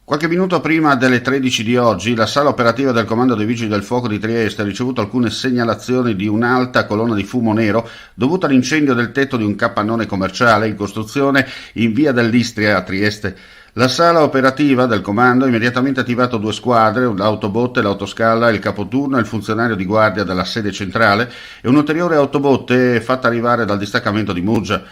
Qualche minuto prima delle 13 di oggi, la sala operativa del Comando dei Vigili del Fuoco di Trieste ha ricevuto alcune segnalazioni di un'alta colonna di fumo nero dovuta all'incendio del tetto di un capannone commerciale in costruzione in via dell'Istria a Trieste. La sala operativa del comando ha immediatamente attivato due squadre, l'autobotte, l'autoscala, il capoturno e il funzionario di guardia della sede centrale e un'ulteriore autobotte fatta arrivare dal distaccamento di Muggia.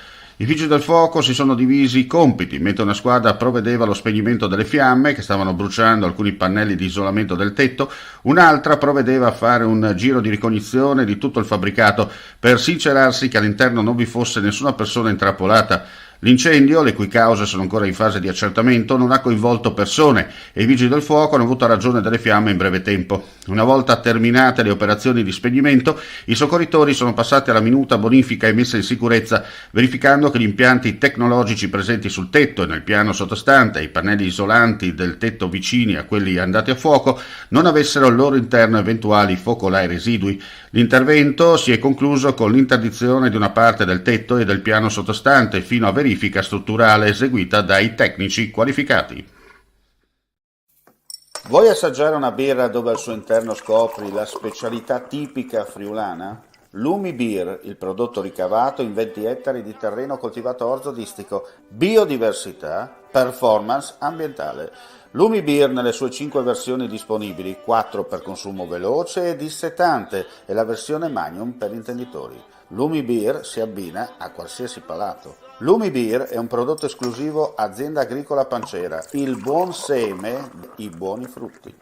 I vigili del fuoco si sono divisi i compiti, mentre una squadra provvedeva allo spegnimento delle fiamme che stavano bruciando alcuni pannelli di isolamento del tetto, un'altra provvedeva a fare un giro di ricognizione di tutto il fabbricato per sincerarsi che all'interno non vi fosse nessuna persona intrappolata. L'incendio, le cui cause sono ancora in fase di accertamento, non ha coinvolto persone e i vigili del fuoco hanno avuto ragione delle fiamme in breve tempo. Una volta terminate le operazioni di spegnimento, i soccorritori sono passati alla minuta bonifica e messa in sicurezza, verificando che gli impianti tecnologici presenti sul tetto e nel piano sottostante e i pannelli isolanti del tetto vicini a quelli andati a fuoco non avessero al loro interno eventuali focolai residui. L'intervento si è concluso con l'interdizione di una parte del tetto e del piano sottostante fino a verifica strutturale eseguita dai tecnici qualificati. Vuoi assaggiare una birra dove al suo interno scopri la specialità tipica friulana? Lumi Beer, il prodotto ricavato in 20 ettari di terreno coltivato orzodistico, biodiversità, performance ambientale. Lumi Beer nelle sue 5 versioni disponibili, 4 per consumo veloce e dissetante e la versione Magnum per intenditori. Lumi Beer si abbina a qualsiasi palato. Lumi Beer è un prodotto esclusivo Azienda Agricola Pancera, il buon seme, i buoni frutti.